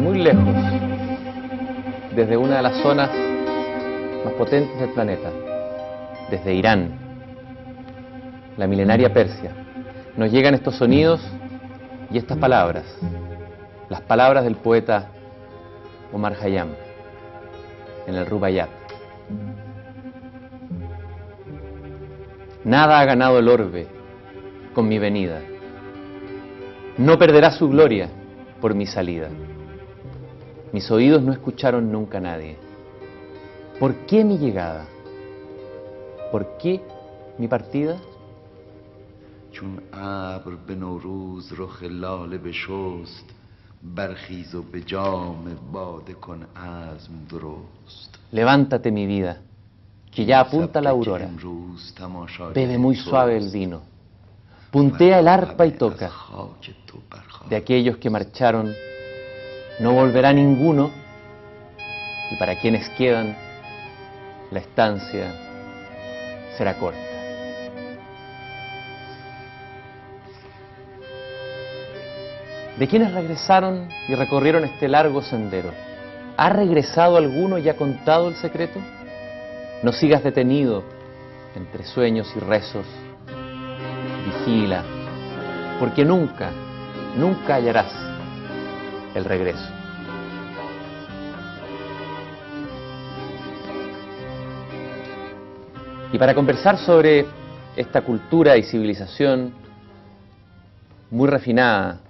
muy lejos, desde una de las zonas más potentes del planeta, desde Irán, la milenaria Persia, nos llegan estos sonidos y estas palabras, las palabras del poeta Omar Khayyam en el Rubaiyat. Nada ha ganado el orbe con mi venida, no perderá su gloria por mi salida. Mis oídos no escucharon nunca a nadie. ¿Por qué mi llegada? ¿Por qué mi partida? چون ابر به نوروز رخ لاله بشست برخیز و به جام باده کن عزم درست. Levántate mi vida, que ya apunta la aurora. Bebe muy suave el vino. Puntea el arpa y toca. De aquellos que marcharon no volverá ninguno, y para quienes quedan la estancia será corta. ¿De quienes regresaron y recorrieron este largo sendero? ¿Ha regresado alguno y ha contado el secreto? No sigas detenido entre sueños y rezos. Vigila, porque nunca, nunca hallarás el regreso. Y para conversar sobre esta cultura y civilización muy refinada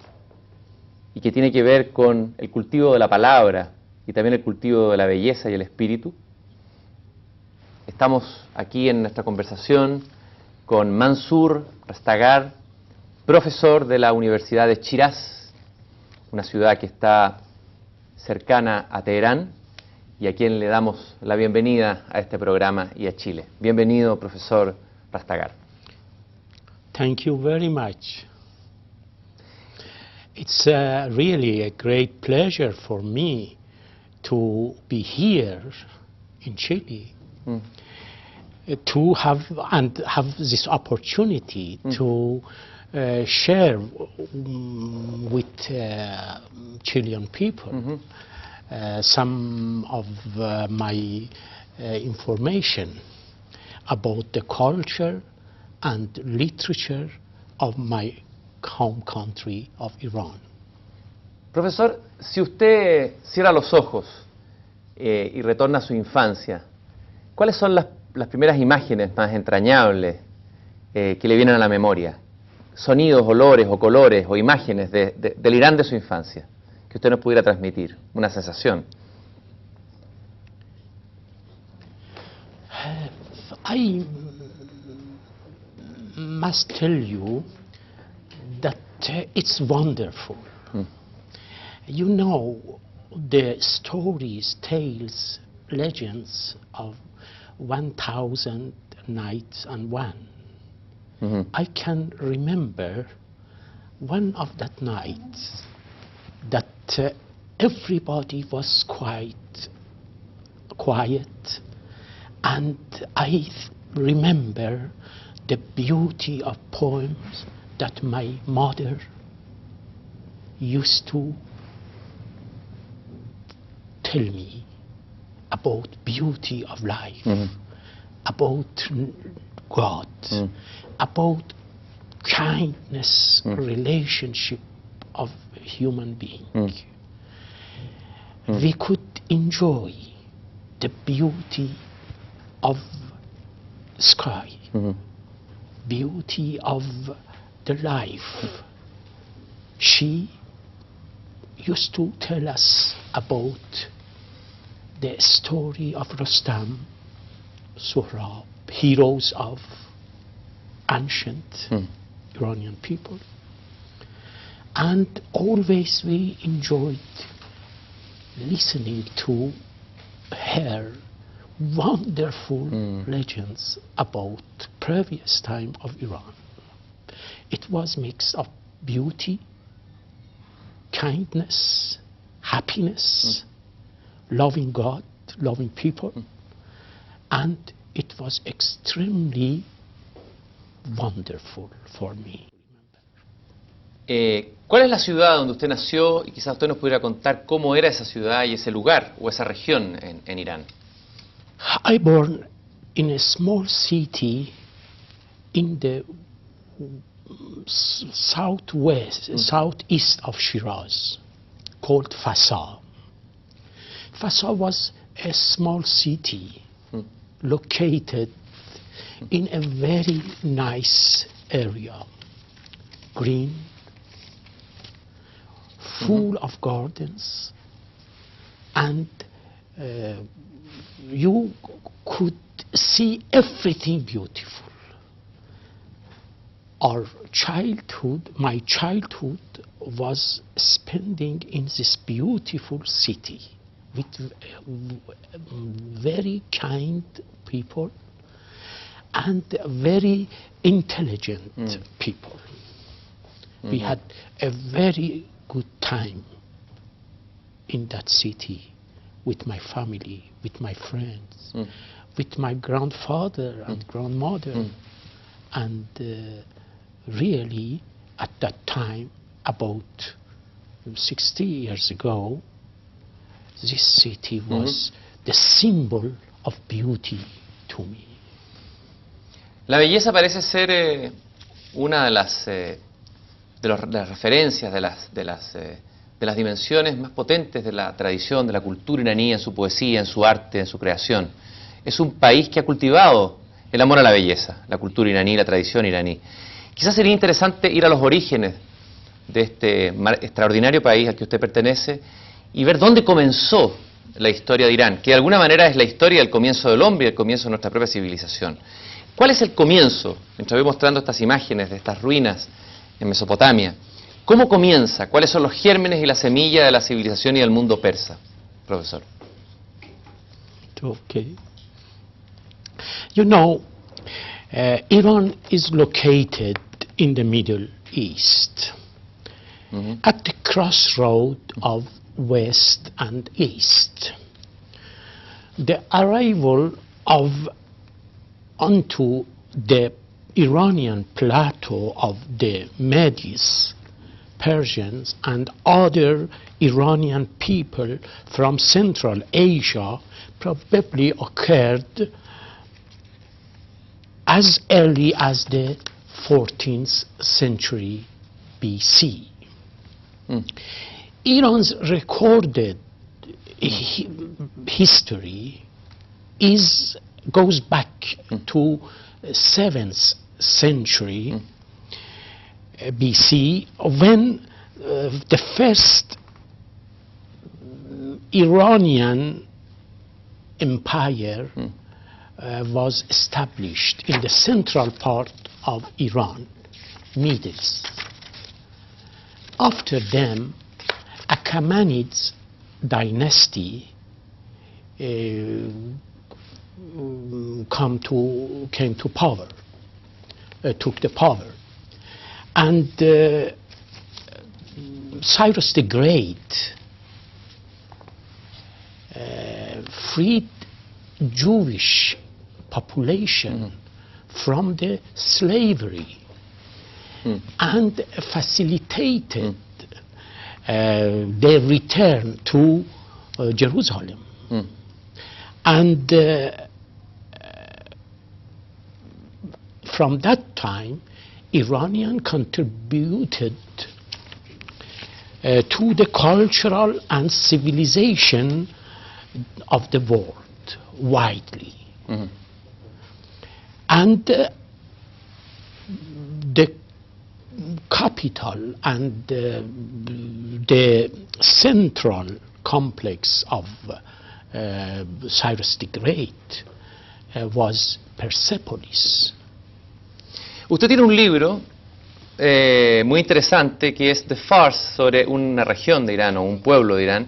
y que tiene que ver con el cultivo de la palabra y también el cultivo de la belleza y el espíritu, estamos aquí en nuestra conversación con Mansoor Rastegar, profesor de la Universidad de Shiraz, una ciudad que está cercana a Teherán, y a quien le damos la bienvenida a este programa y a Chile. Bienvenido, profesor Rastegar. Thank you very much. It's really a great pleasure for me to be here in Chile, to have this opportunity to share with Chilean people some of my information about the culture and literature of my home country of Iran. Profesor, si usted cierra los ojos y retorna a su infancia, ¿cuáles son las primeras imágenes más entrañables que le vienen a la memoria? Sonidos, olores o colores o imágenes del Irán de su infancia que usted nos pudiera transmitir, una sensación. I must tell you that it's wonderful. You know the stories, tales, legends of 1,000 Nights and One. I can remember one of that nights that everybody was quite quiet, and I remember the beauty of poems that my mother used to tell me about beauty of life, about God, about kindness, relationship of human being. We could enjoy the beauty of sky, beauty of the life. She used to tell us about the story of Rustam, Sohrab, heroes of ancient Iranian people. And always we enjoyed listening to her wonderful legends about previous time of Iran. It was mix of beauty, kindness, happiness, loving God, loving people, and it was extremely wonderful for me. ¿Cuál es la ciudad donde usted nació y quizás usted nos pudiera contar cómo era esa ciudad y ese lugar o esa región en Irán? I born in a small city in the southeast of Shiraz, called Fasa. Fasa was a small city located in a very nice area, green, full of gardens, and you could see everything beautiful. My childhood was spending in this beautiful city with very kind people and very intelligent people. We had a very good time in that city with my family, with my friends, with my grandfather and grandmother. And really, at that time, about 60 years ago, this city was the symbol of beauty to me. La belleza parece ser una de las referencias, de las dimensiones más potentes de la tradición, de la cultura iraní en su poesía, en su arte, en su creación. Es un país que ha cultivado el amor a la belleza, la cultura iraní, la tradición iraní. Quizás sería interesante ir a los orígenes de este extraordinario país al que usted pertenece y ver dónde comenzó la historia de Irán, que de alguna manera es la historia del comienzo del hombre y el comienzo de nuestra propia civilización. ¿Cuál es el comienzo? Mientras voy mostrando estas imágenes de estas ruinas en Mesopotamia, ¿cómo comienza? ¿Cuáles son los gérmenes y la semilla de la civilización y del mundo persa, profesor? Okay. You know, Iran is located in the Middle East, at the crossroad of West and East. The arrival onto the Iranian plateau of the Medes, Persians, and other Iranian people from Central Asia probably occurred as early as the 14th century BC. Iran's recorded history goes back to 7th century BC, when the first Iranian empire was established in the central part of Iran, Medes. After them, Achaemenids dynasty came to power, took the power, and Cyrus the Great freed Jewish population from the slavery and facilitated their return to Jerusalem. And from that time, Iranian contributed to the cultural and civilization of the world widely. And the capital and the central complex of Cyrus the Great was Persepolis. Usted tiene un libro muy interesante que es The Fars, sobre una región de Irán o un pueblo de Irán,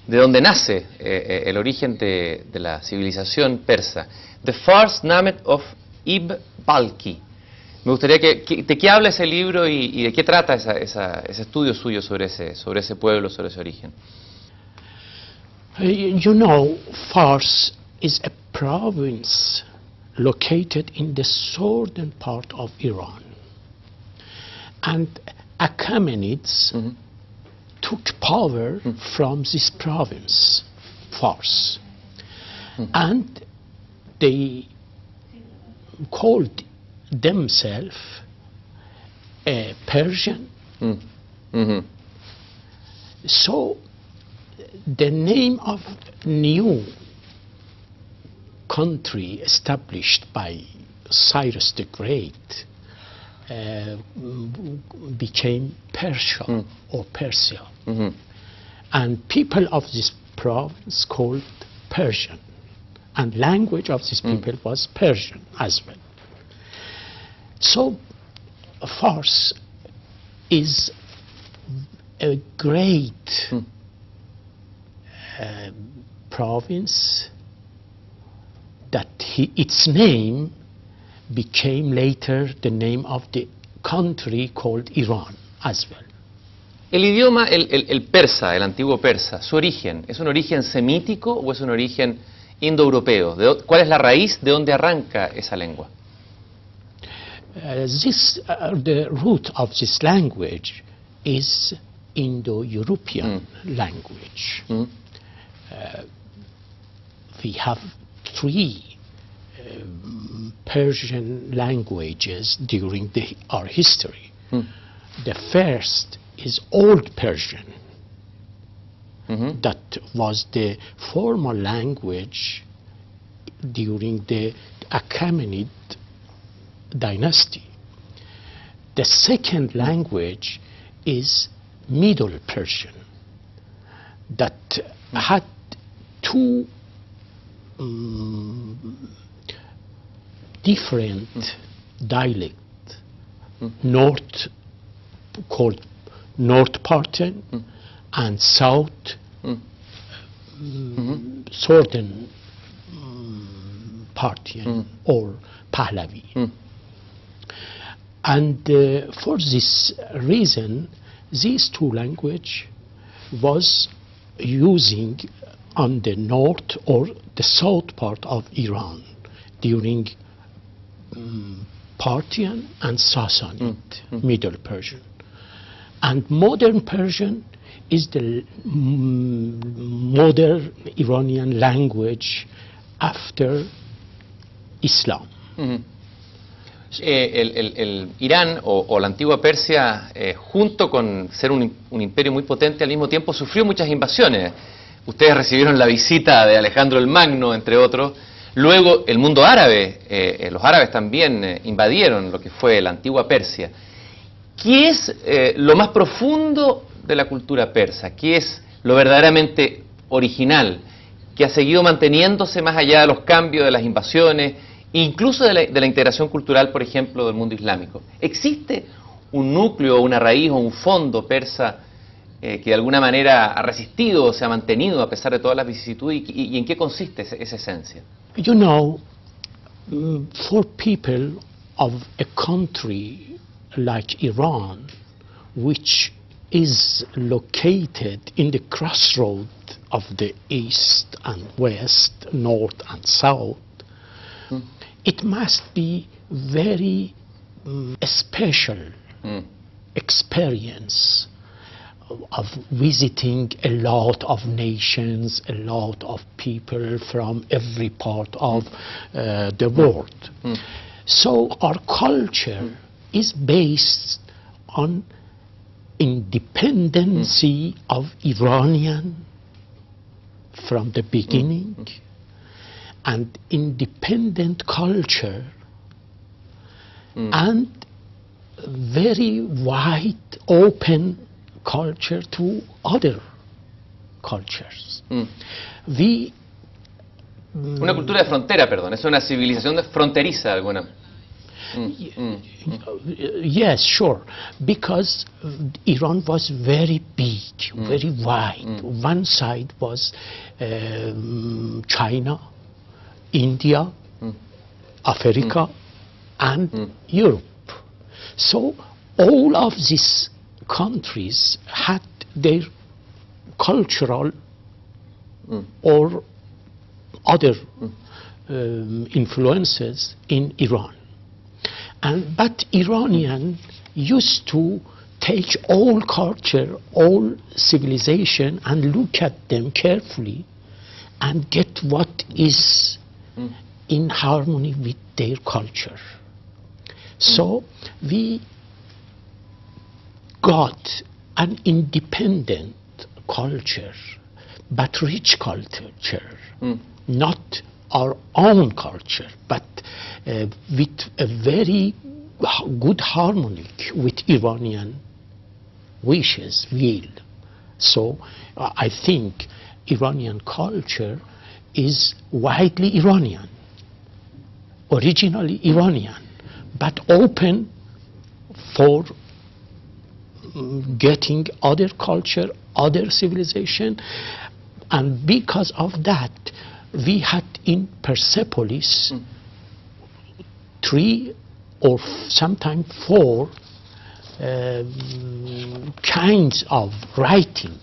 de donde nace el origen de la civilización persa. The Fars Named of Ibn Balki. Me gustaría de qué habla ese libro y de qué trata ese estudio suyo sobre ese pueblo, sobre ese origen. You know, Fars is a province located in the southern part of Iran. And Achaemenids took power from this province, Fars, and they called themselves Persian. So the name of new country established by Cyrus the Great became Persia or Persia. And people of this province called Persian. And language of these people was Persian as well. So Fars is a great province that its name became later the name of the country called Iran as well. El idioma, el persa, el antiguo persa, su origen, ¿es un origen semítico o es un origen indoeuropeo? ¿Cuál es la raíz de dónde arranca esa lengua? The root of this language is Indo-European language. We have three Persian languages during our history. The first is Old Persian. That was the formal language during the Achaemenid dynasty. The second language is Middle Persian that had two different dialects, north called North Parthian and south southern Parthian or Pahlavi. And for this reason, these two languages was using on the north or the south part of Iran during Parthian and Sassanid, Middle Persian. And modern Persian is the modern Iranian language after Islam. El Irán o la antigua Persia, junto con ser un imperio muy potente, al mismo tiempo sufrió muchas invasiones. Ustedes recibieron la visita de Alejandro el Magno, entre otros. Luego el mundo árabe, los árabes también invadieron lo que fue la antigua Persia. ¿Qué es lo más profundo de la cultura persa? ¿Qué es lo verdaderamente original, que ha seguido manteniéndose más allá de los cambios, de las invasiones, incluso de la integración cultural, por ejemplo, del mundo islámico? ¿Existe un núcleo, una raíz o un fondo persa que de alguna manera ha resistido o se ha mantenido a pesar de todas las vicisitudes? ¿Y en qué consiste esa esencia? You know, for people of a country like Iran, which is located in the crossroad of the east and west, north and south, it must be very special experience of visiting a lot of nations, a lot of people from every part of the world. So our culture is based on independency of Iranian from the beginning and independent culture and very wide open culture to other cultures. Una cultura de frontera, perdón, es una civilización fronteriza alguna. Yes, sure, because Iran was very big, very wide. One side was China, India, Africa, and Europe. So all of these countries had their cultural or other influences in Iran. But Iranians used to take all culture, all civilization, and look at them carefully and get what is in harmony with their culture. So we got an independent culture, but rich culture, not our own culture, but with a very good harmony with Iranian wishes, will. So I think Iranian culture is widely Iranian, originally Iranian, but open for getting other culture, other civilization, and because of that, we had in Persepolis 3 or sometimes 4 kinds of writing.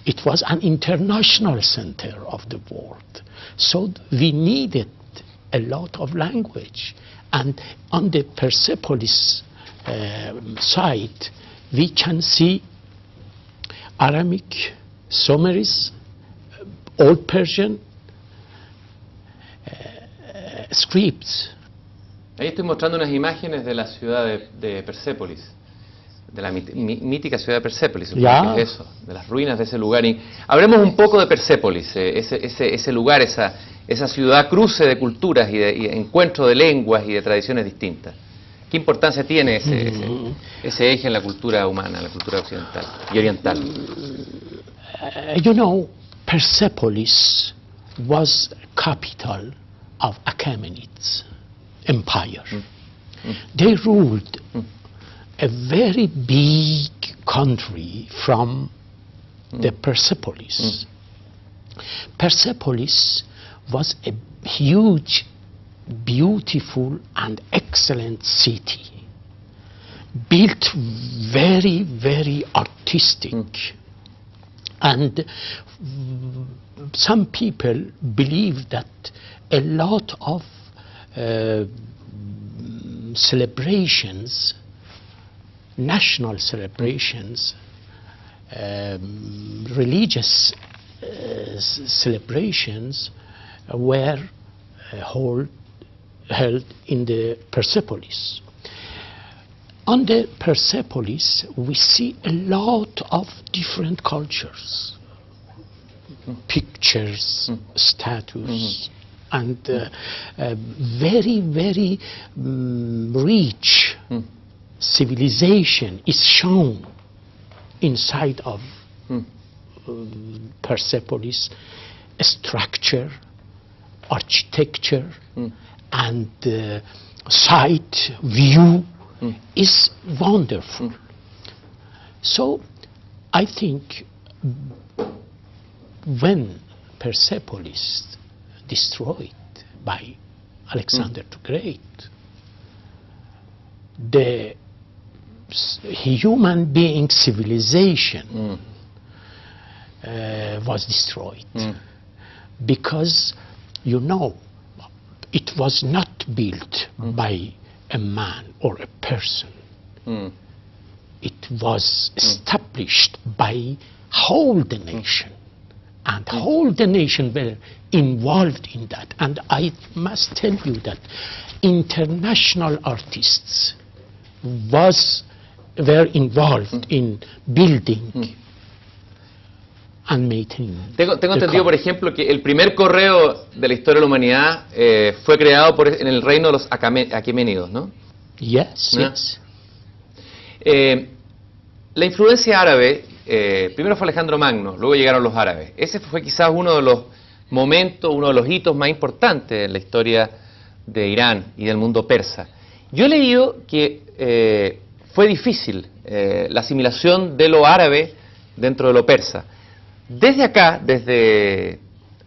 It was an international center of the world, so we needed a lot of language. And on the Persepolis site, we can see Aramic, Sumeris, Old Persian, scripts. Ahí estoy mostrando unas imágenes de la ciudad de Persépolis, de la mítica ciudad de Persépolis, Ya. es eso, de las ruinas de ese lugar. Y hablemos un poco de Persépolis, ese lugar, esa ciudad cruce de culturas y de encuentro de lenguas y de tradiciones distintas. ¿Qué importancia tiene ese eje en la cultura humana, en la cultura occidental y oriental? You know, Persepolis was capital of Achaemenids Empire. They ruled a very big country from the Persepolis. Persepolis was a huge, beautiful and excellent city, built very, very artistic. And some people believe that a lot of celebrations, national celebrations, religious celebrations were held in the Persepolis. On the Persepolis, we see a lot of different cultures, pictures, statues, and very, very rich civilization is shown inside of Persepolis. Structure, architecture, and sight, view is wonderful. So I think when Persepolis destroyed by Alexander the Great, the human being civilization was destroyed. Because, you know, it was not built by a man or a person. It was established by whole the nation. And whole the nation were involved in that. And I must tell you that international artists were involved in building and maintaining. Tengo entendido, por ejemplo, que el primer correo de la historia de la humanidad fue creado en el reino de los Aqueménidos, ¿no? Yes, ¿no? yes. La influencia árabe, primero fue Alejandro Magno, luego llegaron los árabes. Ese fue quizás uno de los momentos, uno de los hitos más importantes en la historia de Irán y del mundo persa. Yo he leído que fue difícil la asimilación de lo árabe dentro de lo persa. Desde acá, desde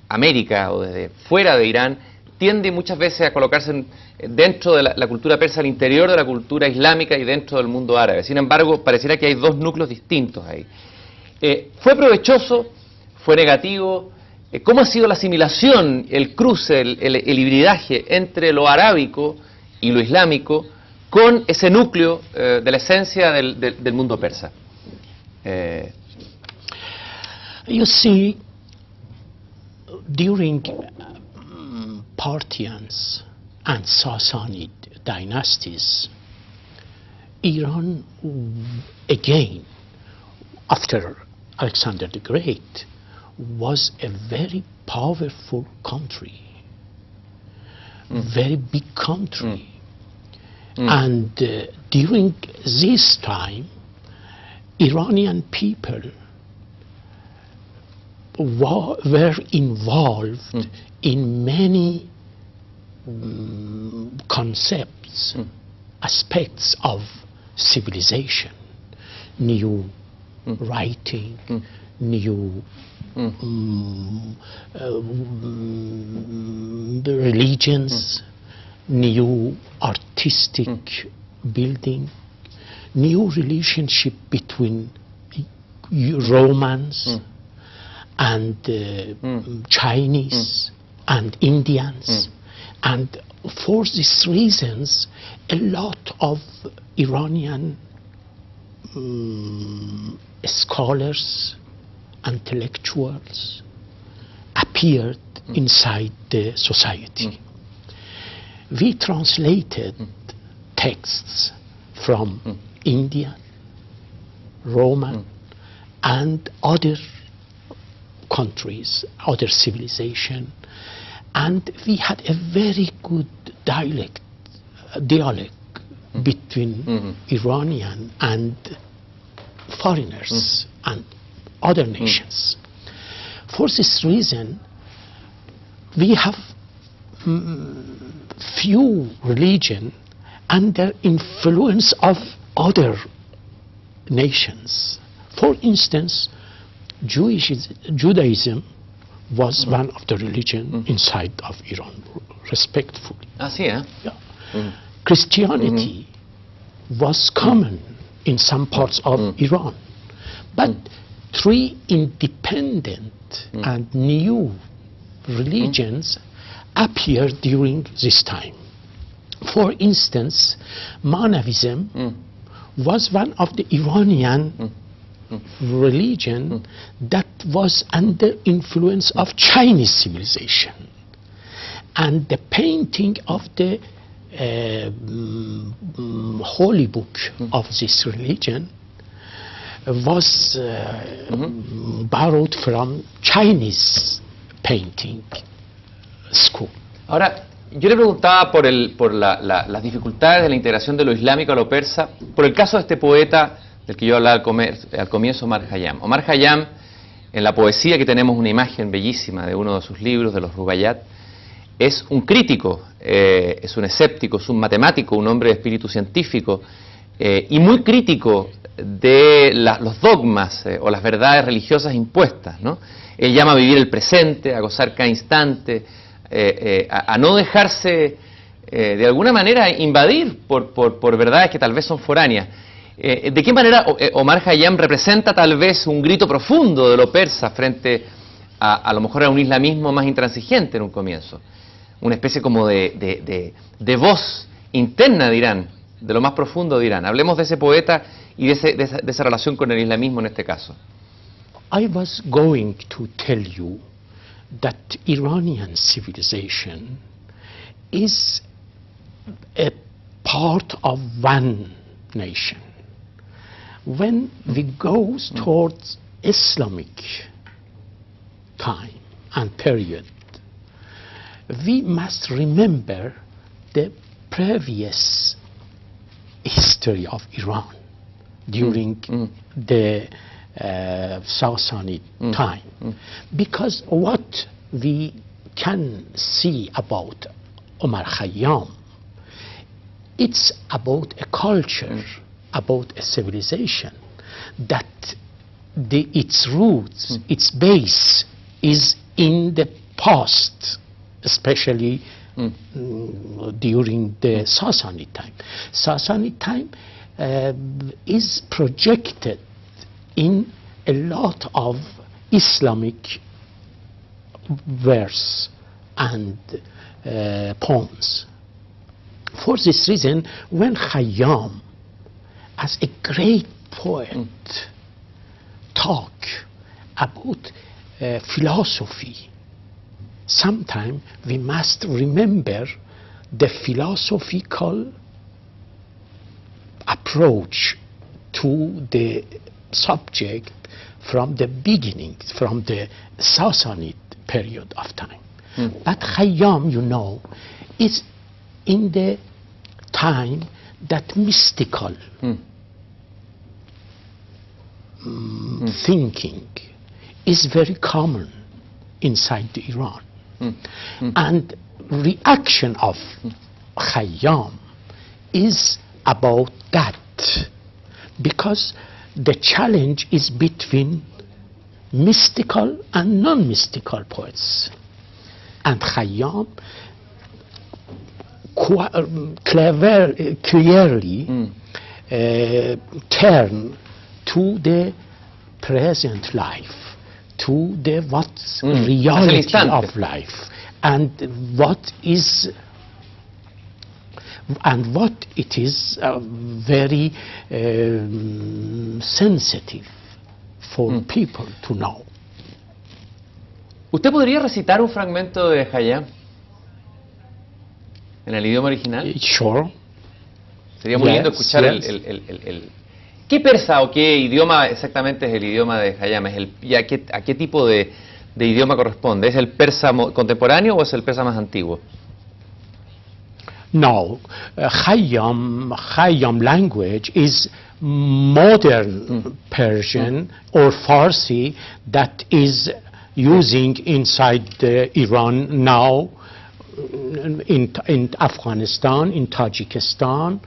América o desde fuera de Irán, tiende muchas veces a colocarse dentro de la cultura persa, al interior de la cultura islámica y dentro del mundo árabe. Sin embargo, pareciera que hay dos núcleos distintos ahí. ¿Fue provechoso? ¿Fue negativo? ¿Cómo ha sido la asimilación, el cruce, el hibridaje entre lo arábico y lo islámico con ese núcleo de la esencia del mundo persa. You see, during Parthians and Sassanid dynasties, Iran again, after Alexander the Great, was a very powerful country, very big country. And during this time, Iranian people were involved in many concepts, aspects of civilization, new writing, new religions, new artistic building, new relationship between Romans and Chinese and Indians. And for these reasons, a lot of Iranian scholars, intellectuals appeared inside the society. We translated texts from Indian, Roman, and other countries, other civilization, and we had a very good dialogue between Iranian and foreigners and other nations. For this reason, we have few religion under influence of other nations. For instance, Judaism was one of the religion inside of Iran, respectfully. Yeah. Christianity was common in some parts of Iran, but three independent and new religions appeared during this time. For instance, Manavism was one of the Iranian religion that was under influence of Chinese civilization, and the painting of the holy book of this religion was borrowed from Chinese painting school. Ahora, yo le preguntaba por las dificultades de la integración de lo islámico a lo persa, por el caso de este poeta del que yo hablaba al comienzo, Omar Khayyam. Omar Khayyam, en la poesía, que tenemos una imagen bellísima de uno de sus libros, de los Rubaiyat, es un crítico, es un escéptico, es un matemático, un hombre de espíritu científico, y muy crítico de los dogmas o las verdades religiosas impuestas, ¿no? Él llama a vivir el presente, a gozar cada instante, a no dejarse de alguna manera invadir por verdades que tal vez son foráneas. ¿De qué manera Omar Khayyam representa tal vez un grito profundo de lo persa frente a lo mejor a un islamismo más intransigente en un comienzo? Una especie como de voz interna de Irán, de lo más profundo de Irán. Hablemos de ese poeta y de esa relación con el islamismo en este caso. I was going to tell you that Iranian civilization is a part of one nation. When we go towards Islamic time and period, we must remember the previous history of Iran during the Sassanid time. Because what we can see about Omar Khayyam, it's about a culture, about a civilization that its roots, its base is in the past, especially during the Sassanid time. Sassanid time is projected in a lot of Islamic verse and poems. For this reason, when Khayyam, as a great poet, talk about philosophy, sometimes we must remember the philosophical approach to the subject from the beginning, from the Sassanid period of time. But Khayyam, you know, is in the time that mystical thinking is very common inside the Iran. And reaction of Khayyam is about that, because the challenge is between mystical and non-mystical poets. And Khayyam clearly turn to the present life, to the what's reality of life, and what it is very sensitive for people to know. ¿Usted podría recitar un fragmento de Khayyam en el idioma original? Sure. Sería muy lindo escuchar el... ¿Qué persa o qué idioma exactamente es el idioma de Khayyam? ¿Y a qué tipo de idioma corresponde? ¿Es el persa contemporáneo o es el persa más antiguo? No, Khayyam language is modern Persian or Farsi that is using inside Iran now, in Afghanistan, in Tajikistan,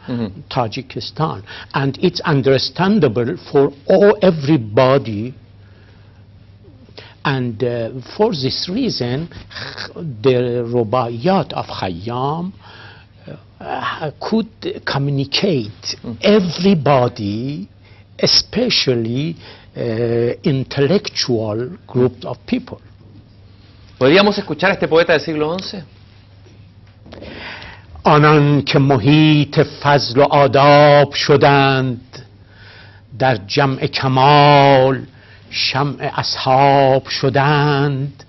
and it's understandable for everybody. And for this reason, the rubaiyat of Khayyam could communicate everybody, especially intellectual group of people. ¿Podríamos escuchar a este poeta del siglo XI? آنان که محیط فضل و آداب شدند در جمع کمال شمع اصحاب شدند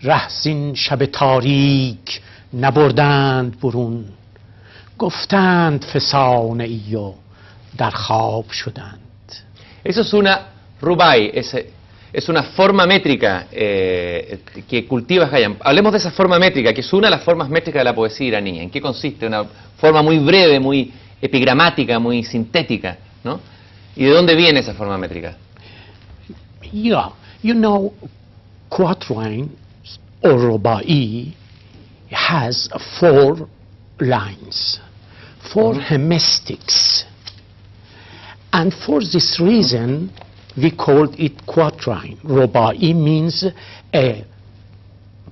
ره زین شب تاریک نبردند برون گفتند فسانه ای و در خواب شدند. Eso es una rubai, es una forma métrica que cultiva Khayyam. Hablemos de esa forma métrica, que es una de las formas métricas de la poesía iraní. ¿En qué consiste? Una forma muy breve, muy epigramática, muy sintética, ¿no? ¿Y de dónde viene esa forma métrica? Yeah, you know, quatrain or rubai has 4 lines, 4 hemistics. And for this reason, we called it quatrain. Rubai means a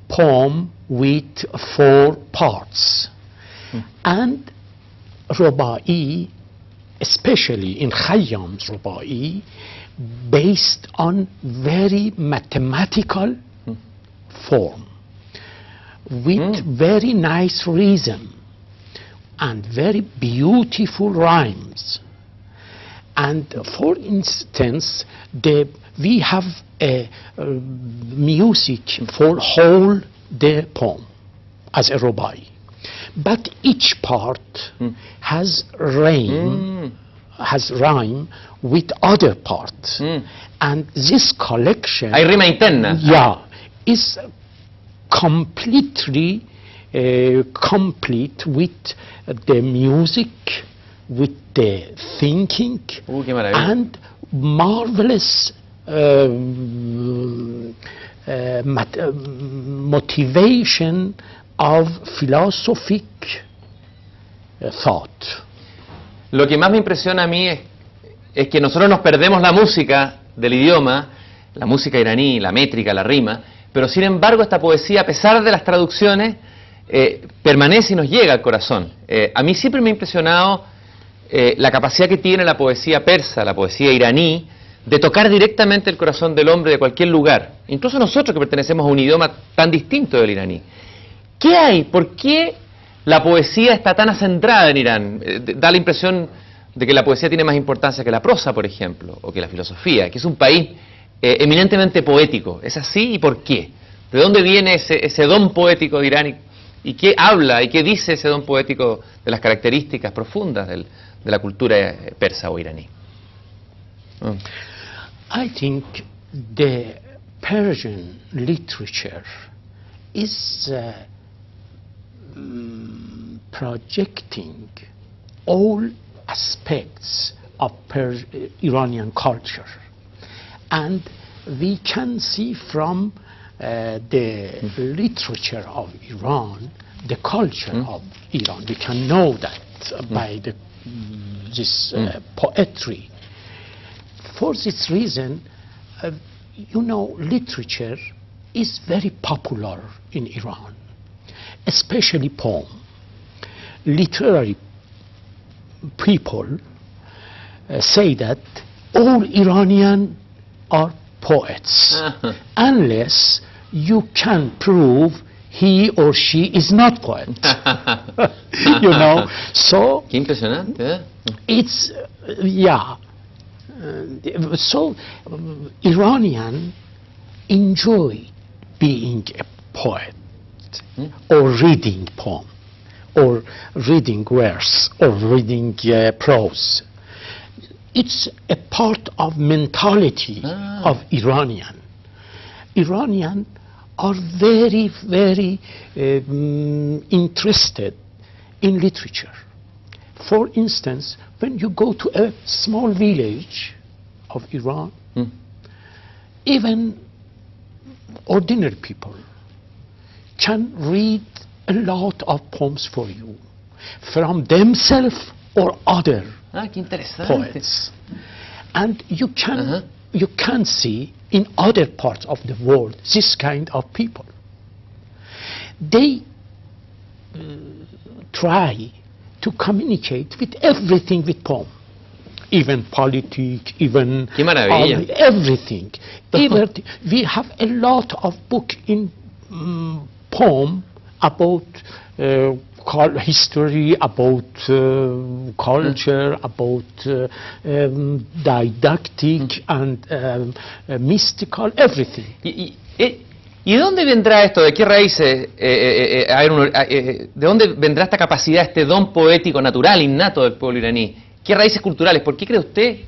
poem with 4 parts. And rubai, especially in Khayyam's rubai, based on very mathematical form, with very nice rhythm and very beautiful rhymes. And for instance, we have a music for whole the poem as a rubai, but each part has rhyme with other parts, and this collection Hay rima interna. Yeah, is completely complete with the music, with the thinking, and marvelous motivation of philosophic thought. Lo que más me impresiona a mí es que nosotros nos perdemos la música del idioma, la música iraní, la métrica, la rima, pero sin embargo esta poesía, a pesar de las traducciones, permanece y nos llega al corazón. A mí siempre me ha impresionado la capacidad que tiene la poesía persa, la poesía iraní, de tocar directamente el corazón del hombre de cualquier lugar, incluso nosotros que pertenecemos a un idioma tan distinto del iraní. ¿Qué hay? ¿Por qué la poesía está tan acentrada en Irán? Da la impresión de que la poesía tiene más importancia que la prosa, por ejemplo, o que la filosofía, que es un país eminentemente poético. ¿Es así y por qué? ¿De dónde viene ese don poético de Irán y qué habla y qué dice ese don poético de las características profundas de la cultura persa o iraní? I think the Persian literature is projecting all aspects of Iranian culture, and we can see from the literature of Iran, the culture of Iran. We can know that by this poetry. For this reason, you know, literature is very popular in Iran, especially poem. Literary people say that all Iranians are poets, unless you can prove he or she is not poet. You know, so Qué impresionante, ¿eh? it's yeah. So Iranians enjoy being a poet, or reading poem, or reading verse, or reading prose. It's a part of mentality of Iranian. Iranians are very, very interested in literature. For instance, when you go to a small village of Iran, even ordinary people can read a lot of poems for you, from themselves or other Qué interesante. poets. And you can see in other parts of the world this kind of people. They try to communicate with everything with poem, even politics, even Qué maravilla. everything. We have a lot of book in poem about history, about culture, about didactic and mystical, everything. ¿Y de dónde vendrá esto? ¿De qué raíces? ¿De dónde vendrá esta capacidad, este don poético natural, innato del pueblo iraní? ¿Qué raíces culturales? ¿Por qué cree usted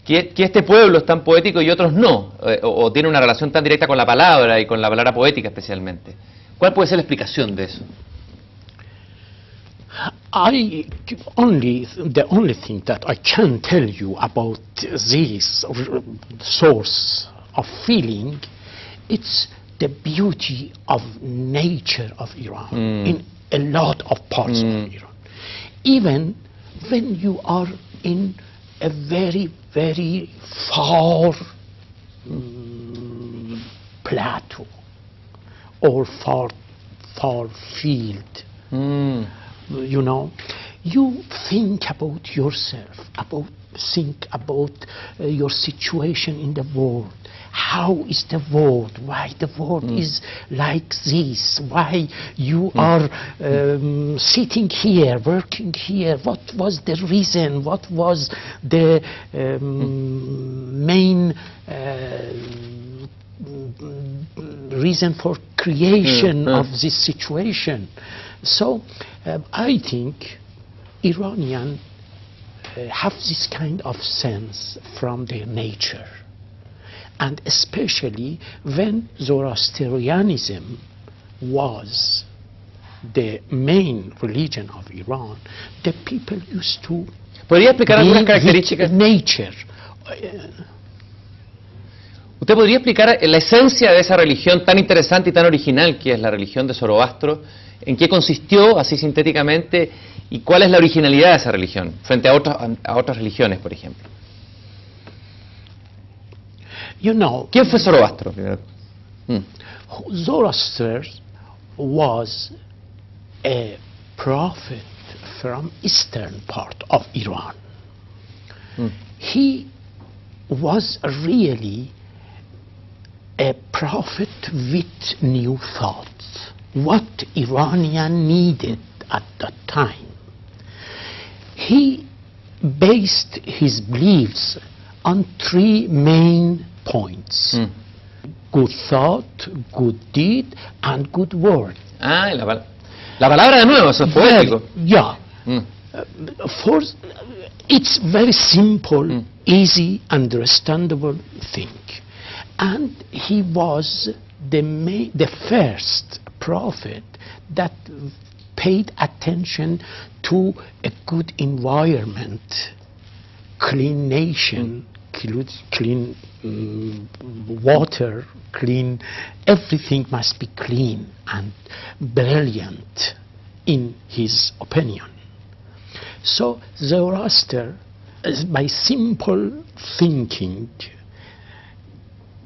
que este pueblo es tan poético y otros no? ¿O tiene una relación tan directa con la palabra y con la palabra poética especialmente? ¿Cuál puede ser la explicación de eso? The only thing that I can tell you about this source of feeling, it's the beauty of nature of Iran in a lot of parts of Iran. Even when you are in a very, very far plateau or far field, you know, you think about yourself, think about your situation in the world. How is the world? Why the world is like this? Why you are sitting here, working here? What was the reason? What was the main reason for creation of this situation? So I think Iranians have this kind of sense from their nature. And especially when Zoroastrianism was the main religion of Iran, the people used to ¿Podría explicar algunas características? Nature. ¿Usted podría explicar la esencia de esa religión tan interesante y tan original que es la religión de Zoroastro? ¿En qué consistió, así sintéticamente, y cuál es la originalidad de esa religión frente a otras religiones, por ejemplo? You know, ¿Quién fue Zoroastro? Zoroaster was a prophet from eastern part of Iran. He was really a prophet with new thoughts. What Iranian needed at that time. He based his beliefs on three main points. Good thought, good deed, and good word. Ah, la palabra de nuevo, eso es poético. Yeah. It's very simple, easy, understandable thing. And he was the first prophet that paid attention to a good environment, clean nation, clean water, clean, everything must be clean and brilliant in his opinion. So Zoroaster, by simple thinking,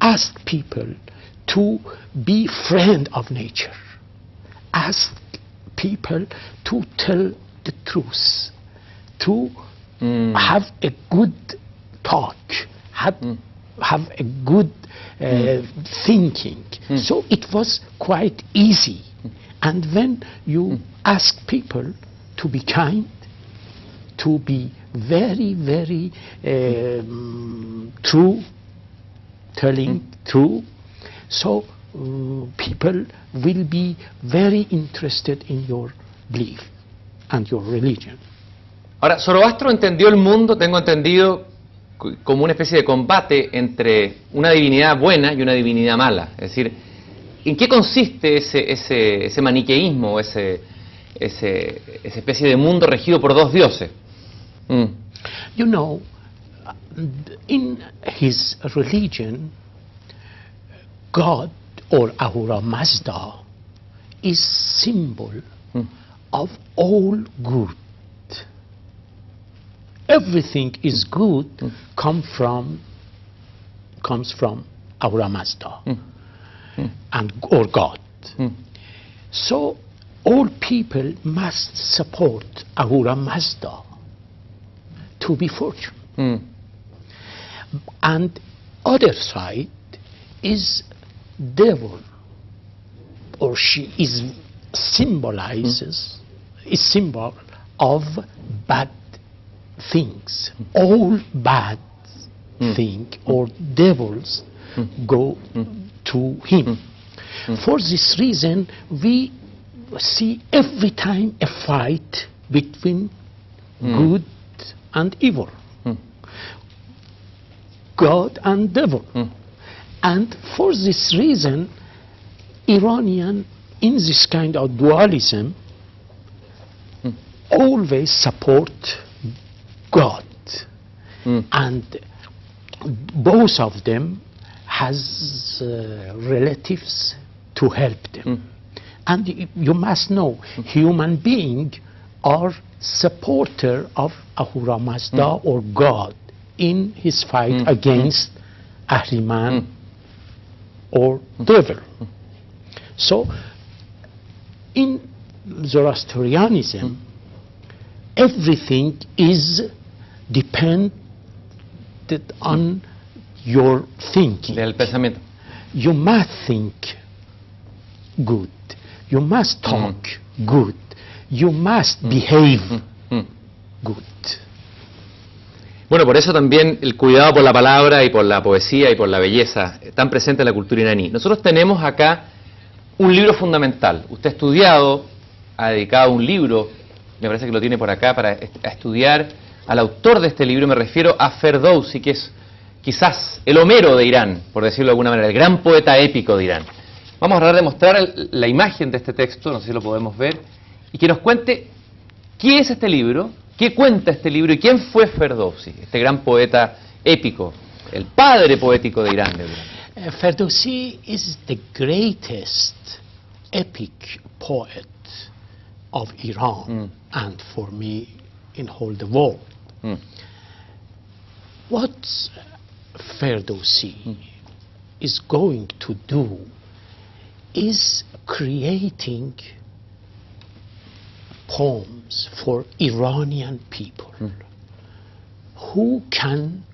asked people to be friend of nature, asked people to tell the truth, to have a good talk, have a good thinking. So it was quite easy. And when you ask people to be kind, to be very, very true, telling true, so people will be very interested in your belief and your religion. Ahora, Zoroastro entendió el mundo, tengo entendido, como una especie de combate entre una divinidad buena y una divinidad mala. Es decir, ¿en qué consiste ese maniqueísmo, esa especie de mundo regido por dos dioses? You know, in his religion, God or Ahura Mazda is symbol of all good. Everything is good comes from Ahura Mazda and or God. So all people must support Ahura Mazda to be fortunate. And other side is devil, or she is symbolizes is symbol of bad things. All bad thing or devils go to him. For this reason, we see every time a fight between good and evil, God and devil. And for this reason, Iranian, in this kind of dualism, always support God. And both of them has relatives to help them. And you must know, human beings are supporter of Ahura Mazda or God in his fight against Ahriman or devil. So in Zoroastrianism, everything is dependent on your thinking. Del pensamiento. You must think good. You must talk good. You must behave good. Bueno, por eso también el cuidado por la palabra y por la poesía y por la belleza tan presente en la cultura iraní. Nosotros tenemos acá un libro fundamental. Usted ha estudiado, ha dedicado un libro, me parece que lo tiene por acá, para estudiar al autor de este libro. Me refiero a Ferdusi, que es quizás el Homero de Irán, por decirlo de alguna manera, el gran poeta épico de Irán. Vamos a tratar de mostrar la imagen de este texto, no sé si lo podemos ver, y que nos cuente qué es este libro, qué cuenta este libro y quién fue Ferdusi, este gran poeta épico, el padre poético de Irán. Ferdusi is the greatest epic poet of Iran and for me in whole the world. What Ferdusi is going to do is creating poems for Iranian people who can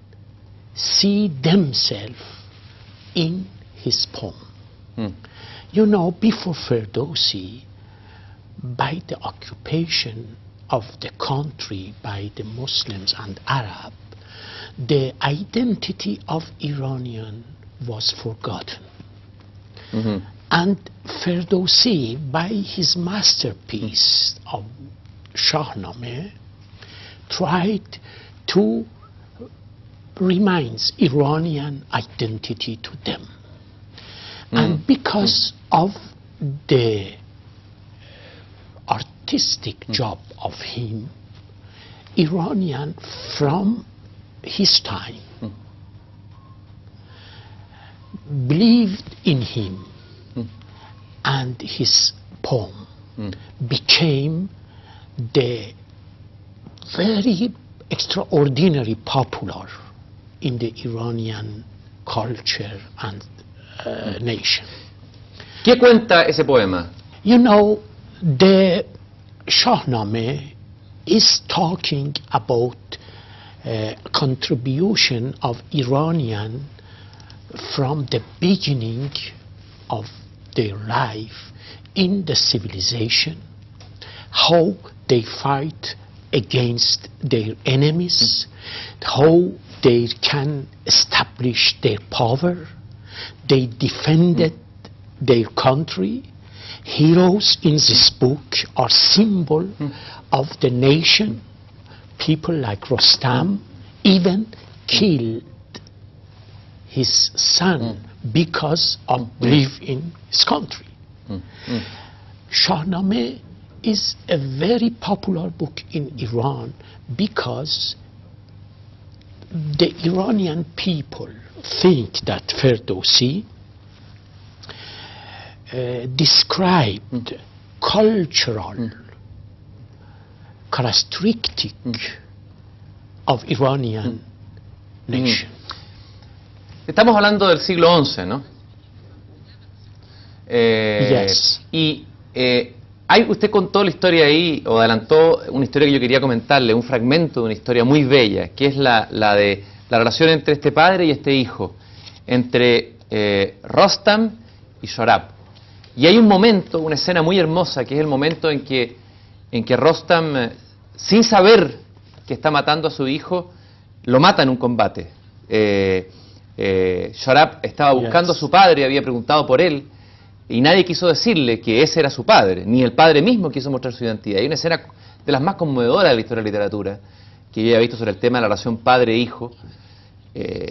see themselves in his poem. You know, before Ferdusi, by the occupation of the country by the Muslims and Arab, the identity of Iranian was forgotten. And Ferdusi, by his masterpiece of Shahnameh, tried to remind Iranian identity to them. And because of the artistic job of him, Iranian from his time believed in him, and his poem became the very extraordinary popular in the Iranian culture and nation. ¿Qué cuenta ese poema? You know, the Shahnameh is talking about contribution of Iranian from the beginning of their life in the civilization, how they fight against their enemies, how they can establish their power, they defended their country. Heroes in this book are symbol of the nation. People like Rostam even killed his son because of belief in his country. Shahnameh is a very popular book in Iran because the Iranian people think that Ferdusi described cultural characteristic of Iranian nation. Estamos hablando del siglo XI, ¿no? Yes. Y usted contó la historia ahí, o adelantó una historia que yo quería comentarle, un fragmento de una historia muy bella, que es la de la relación entre este padre y este hijo, entre Rostam y Shorab. Y hay un momento, una escena muy hermosa, que es el momento en que Rostam, sin saber que está matando a su hijo, lo mata en un combate. Shorab estaba buscando a su padre, había preguntado por él, y nadie quiso decirle que ese era su padre, ni el padre mismo quiso mostrar su identidad. Hay una escena de las más conmovedoras de la historia de la literatura, que yo había visto sobre el tema de la relación padre-hijo.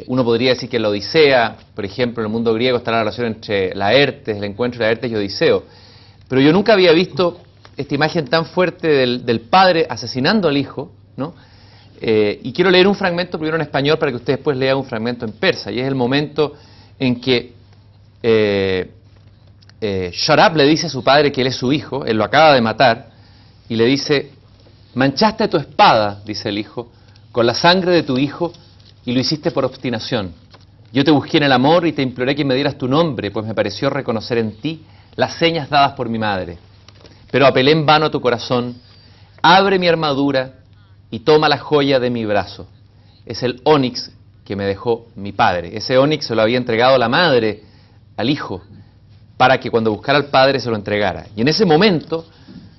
Uno podría decir que en la Odisea, por ejemplo, en el mundo griego está la relación entre Laertes, el encuentro de Laertes y Odiseo. Pero yo nunca había visto esta imagen tan fuerte del padre asesinando al hijo, ¿no? Y quiero leer un fragmento primero en español para que usted después lea un fragmento en persa. Y es el momento en que Shorab le dice a su padre que él es su hijo, él lo acaba de matar, y le dice: manchaste tu espada, dice el hijo, con la sangre de tu hijo, y lo hiciste por obstinación. Yo te busqué en el amor y te imploré que me dieras tu nombre, pues me pareció reconocer en ti las señas dadas por mi madre. Pero apelé en vano a tu corazón. Abre mi armadura y toma la joya de mi brazo. Es el ónix que me dejó mi padre. Ese ónix se lo había entregado la madre al hijo, para que cuando buscara al padre se lo entregara. Y en ese momento,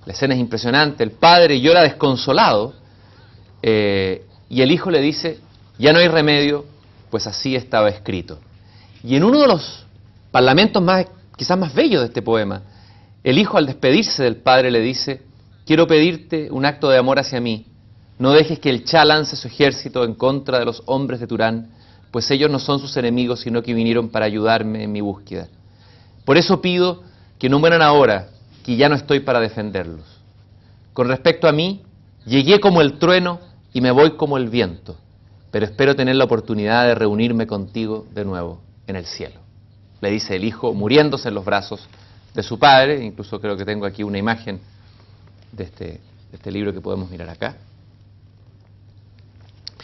la escena es impresionante, el padre llora desconsolado, y el hijo le dice: ya no hay remedio, pues así estaba escrito. Y en uno de los parlamentos quizás más bellos de este poema, el hijo, al despedirse del padre, le dice: quiero pedirte un acto de amor hacia mí. No dejes que el Shah lance su ejército en contra de los hombres de Turán, pues ellos no son sus enemigos, sino que vinieron para ayudarme en mi búsqueda. Por eso pido que no mueran ahora, que ya no estoy para defenderlos. Con respecto a mí, llegué como el trueno y me voy como el viento, pero espero tener la oportunidad de reunirme contigo de nuevo en el cielo. Le dice el hijo, muriéndose en los brazos de su padre. Incluso creo que tengo aquí una imagen de este libro que podemos mirar acá.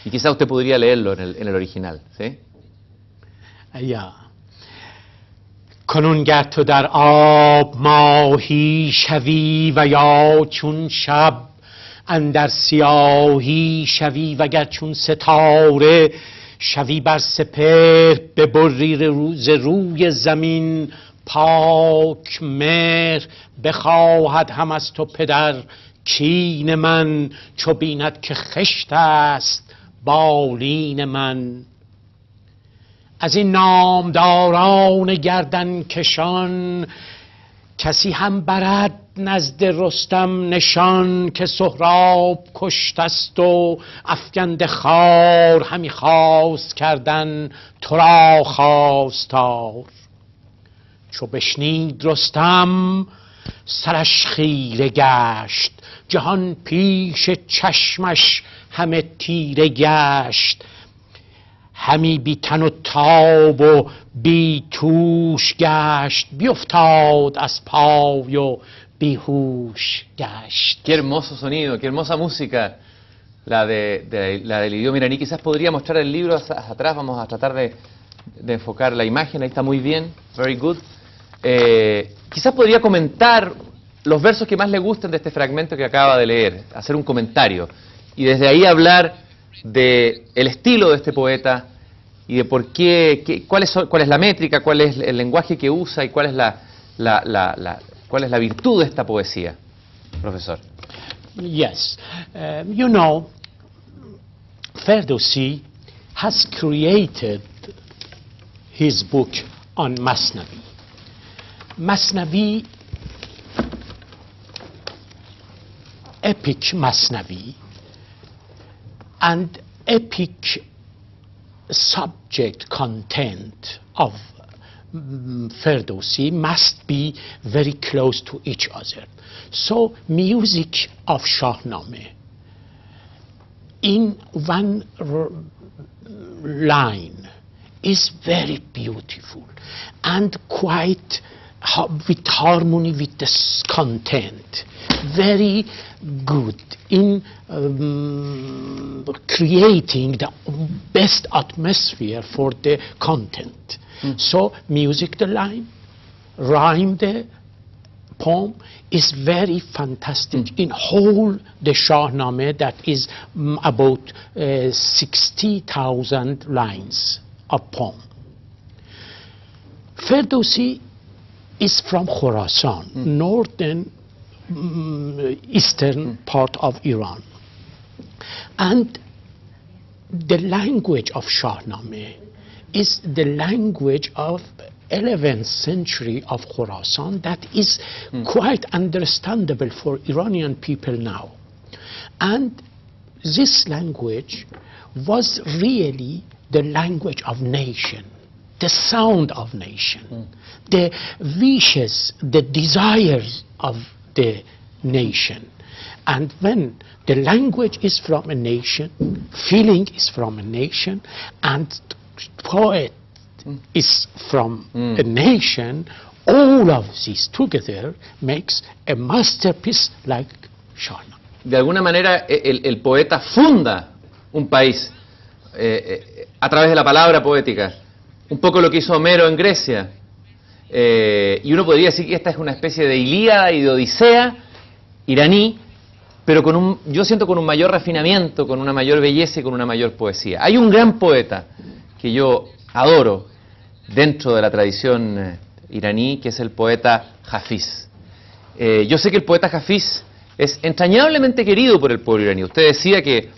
Y quizá usted podría leerlo en el original, ¿sí? Ya. کنونگر تو در آب ماهی شوی و یا چون شب اندر سیاهی شوی وگر چون ستاره شوی بر سپهر ببری روز روی زمین پاک مهر بخواهد هم از تو پدر، کین من چو بیند که خشت است بالین من. از این نامداران گردن کشان کسی هم برد نزد رستم نشان، که سهراب کشته است و افگنده خار، همی خواست کردن تو را خواستار. چو بشنید رستم سرش خیره گشت، جهان پیش چشمش همه تیره گشت. همی بی تن و تاب و بی توش گشت، بیفتاد از پای و بیهوش گشت. Qué hermoso sonido, qué hermosa música la del idioma iraní. Quizás podría mostrar el libro atrás, vamos a tratar de enfocar la imagen, ahí está muy bien, very good. Quizás podría comentar los versos que más le gusten de este fragmento que acaba de leer, hacer un comentario y desde ahí hablar del estilo de este poeta y de por qué, cuál es la métrica, cuál es el lenguaje que usa y cuál es cuál es la virtud de esta poesía, profesor. Yes, you know, Ferdusi has created his book on Masnavi. Masnavi, epic Masnavi, and epic subject content of Ferdusi must be very close to each other. So music of Shahnameh in one line is very beautiful and quite with harmony with the content, very good in creating the best atmosphere for the content. So music the line, rhyme the poem is very fantastic in whole the Shahnameh that is about 60,000 lines of poem. Ferdusi is from Khorasan, northern eastern part of Iran, and the language of Shahnameh is the language of 11th century of Khorasan that is quite understandable for Iranian people now. And this language was really the language of nation, the sound of nation, the wishes, the desires of the nation. And when the language is from a nation, feeling is from a nation, and poet is from a nation, all of these together makes a masterpiece like Shahnameh. De alguna manera el poeta funda un país a través de la palabra poética, un poco lo que hizo Homero en Grecia, y uno podría decir que esta es una especie de Ilíada y de Odisea iraní, pero yo siento con un mayor refinamiento, con una mayor belleza y con una mayor poesía. Hay un gran poeta que yo adoro dentro de la tradición iraní, que es el poeta Hafiz. Yo sé que el poeta Hafiz es entrañablemente querido por el pueblo iraní. Usted decía que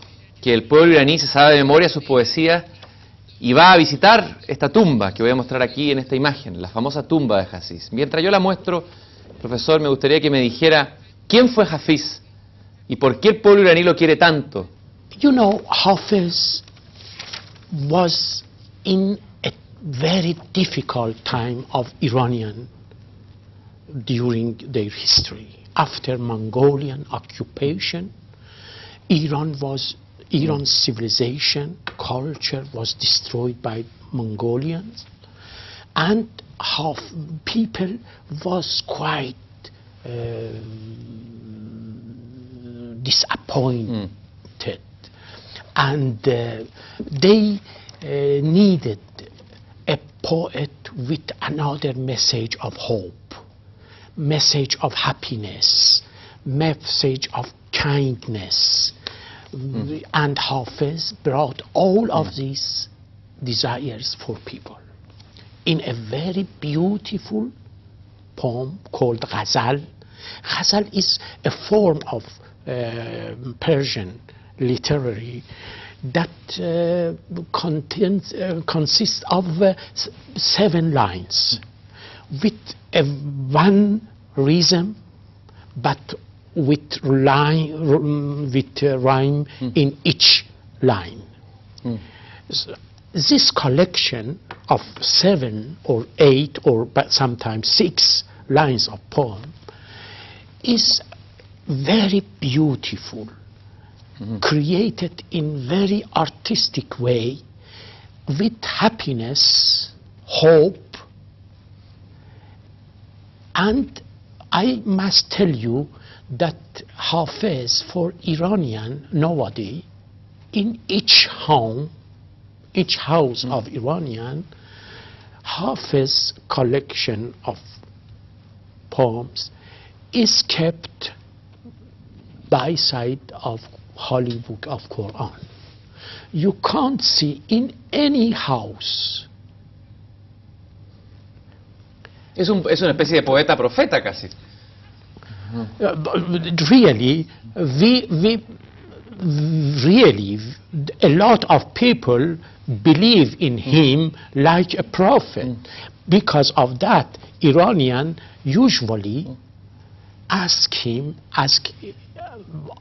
el pueblo iraní se sabe de memoria sus poesías y va a visitar esta tumba que voy a mostrar aquí en esta imagen, la famosa tumba de Hafiz. Mientras yo la muestro, profesor, me gustaría que me dijera quién fue Hafiz y por qué el pueblo iraní lo quiere tanto. You know, Hafiz was in a very difficult time of Iranian during their history. After Mongolian occupation, Iran's civilization, culture was destroyed by Mongolians, and people was quite disappointed, and they needed a poet with another message of hope, message of happiness, message of kindness. And Hafiz brought all of these desires for people in a very beautiful poem called ghazal. Ghazal is a form of Persian literary that consists of 7 lines with one rhythm, but with rhyme in each line. So this collection of 7 or 8 or but sometimes 6 lines of poem is very beautiful, created in very artistic way, with happiness, hope, and I must tell you that Hafiz for Iranian nowadays, in each home, each house of Iranian, Hafiz collection of poems is kept by side of Holy Book of Quran. You can't see in any house. Es una especie de poeta profeta casi. Really, really, a lot of people believe in him like a prophet. Because of that, Iranian usually ask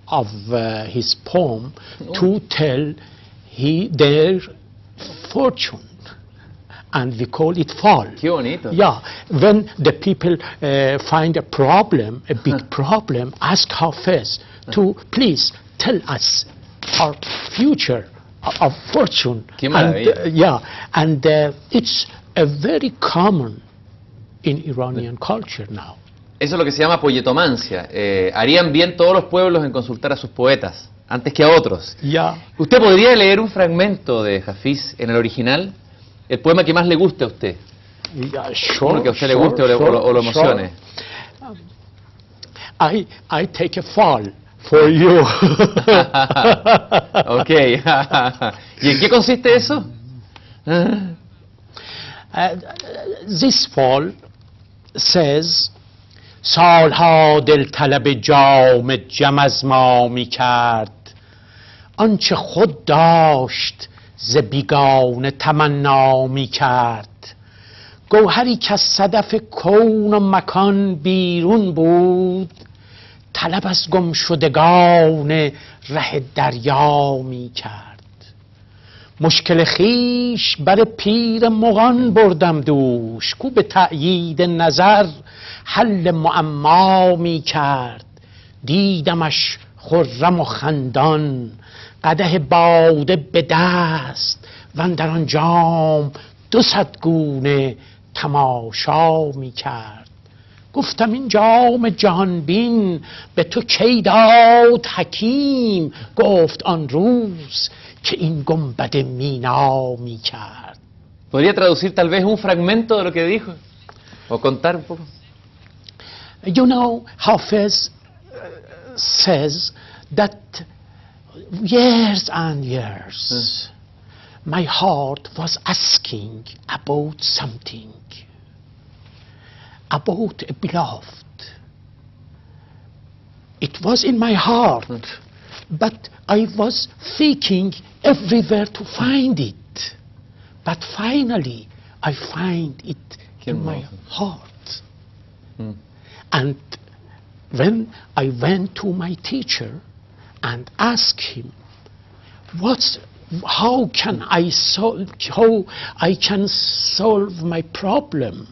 of his poem to tell their fortune, and we call it fall. Qué bonito. Yeah, when the people find a problem, a big problem, ask Hafiz to please tell us our future, our fortune. Qué maravilla. And it's a very common in Iranian culture now. Eso es lo que se llama poyetomancia. Harían bien todos los pueblos en consultar a sus poetas, antes que a otros. Yeah. ¿Usted podría leer un fragmento de Hafiz en el original? El poema que más le guste a usted. Yeah, sure. Uno que a usted le guste o lo emocione. Sure. I take a fall for you. Ok. ¿Y en qué consiste eso? This fall says سالها دل طلب جام جم از ما می کرد آنچه خود داشت ز بیگانه تمنا می کرد گوهری که از صدف کون و مکان بیرون بود طلب از گمشدگان ره دریا می کرد مشکل خیش بر پیر مغان بردم دوش کو به تأیید نظر حل معما می کرد دیدمش خرم و خندان قدح باده به دست و اندر آن جام 200 گونه تماشا می کرد گفتم این جام جهان بین به تو کی داد حکیم گفت آن روز que in gumbade mina mi کرد. ¿Podría traducir tal vez un fragmento de lo que dijo? ¿O contar un poco? You know, Hafiz says that years and years my heart was asking about something, about a beloved. It was in my heart, but I was seeking everywhere to find it. But finally, I find it in my heart. And when I went to my teacher and asked him, how can I solve my problem?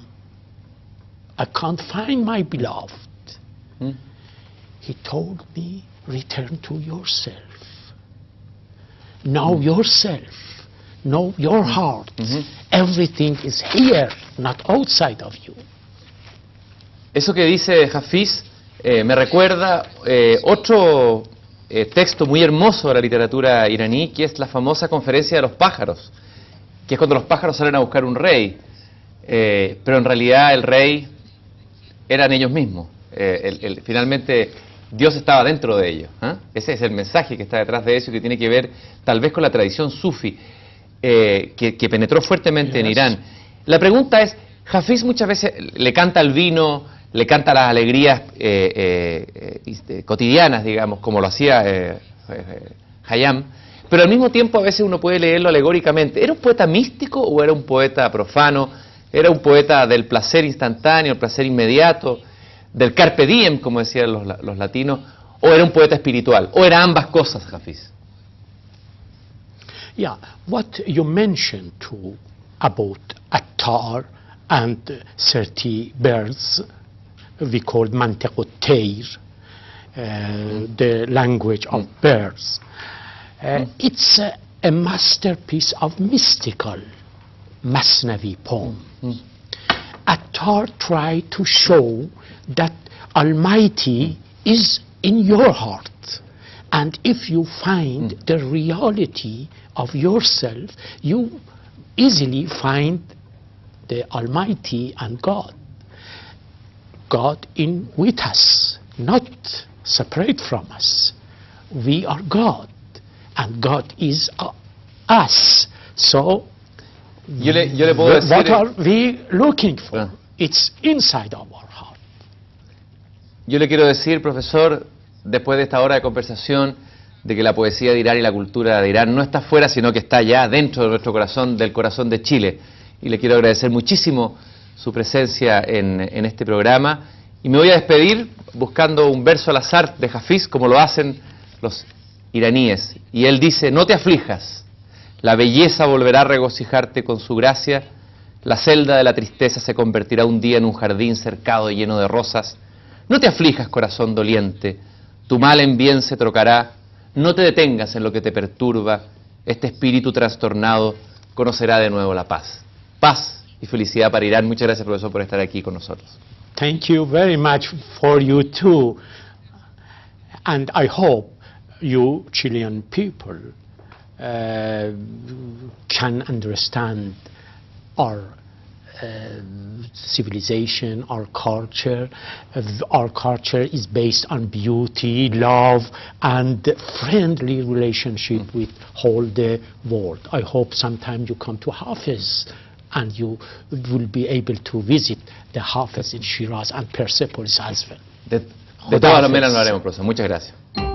I can't find my beloved. He told me, return to yourself. Know yourself. Know your heart. Everything is here, not outside of you. Eso que dice Hafiz me recuerda otro texto muy hermoso de la literatura iraní, que es la famosa conferencia de los pájaros, que es cuando los pájaros salen a buscar un rey, pero en realidad el rey eran ellos mismos. Finalmente Dios estaba dentro de ellos. Ese es el mensaje que está detrás de eso y que tiene que ver tal vez con la tradición sufi que penetró fuertemente en Irán. La pregunta es, Hafiz muchas veces le canta al vino, le canta las alegrías cotidianas, digamos, como lo hacía Khayyam, pero al mismo tiempo a veces uno puede leerlo alegóricamente. ¿Era un poeta místico o era un poeta profano? ¿Era un poeta del placer instantáneo, el placer inmediato, del carpe diem, como decían los latinos? ¿O era un poeta espiritual? ¿O era ambas cosas, Hafiz? Yeah, what you mentioned too about Attar and 30 birds, we called Mantiq al-Tayr, the language of birds. It's a masterpiece of mystical Masnavi poem. Attar tried to show that Almighty is in your heart, and if you find the reality of yourself, you easily find the Almighty and God. God in with us, not separate from us. We are God, and God is us. So, yo le puedo decir, what are we looking for? It's inside our heart. Yo le quiero decir, profesor, después de esta hora de conversación, de que la poesía de Irán y la cultura de Irán no está fuera, sino que está ya dentro de nuestro corazón, del corazón de Chile. Y le quiero agradecer muchísimo su presencia en este programa. Y me voy a despedir buscando un verso al azar de Hafiz, como lo hacen los iraníes. Y él dice: no te aflijas, la belleza volverá a regocijarte con su gracia, la celda de la tristeza se convertirá un día en un jardín cercado y lleno de rosas. No te aflijas, corazón doliente, tu mal en bien se trocará, no te detengas en lo que te perturba, este espíritu trastornado conocerá de nuevo la paz. Paz y felicidad para Irán. Muchas gracias, profesor, por estar aquí con nosotros. Thank you very much for you too, and I hope you Chilean people can understand our civilization, our culture. Our culture is based on beauty, love, and friendly relationship with whole the world. I hope sometime you come to Hafiz and you will be able to visit the Hafiz in Shiraz and Persepolis as well. De todas maneras lo haremos, profesor. Muchas gracias.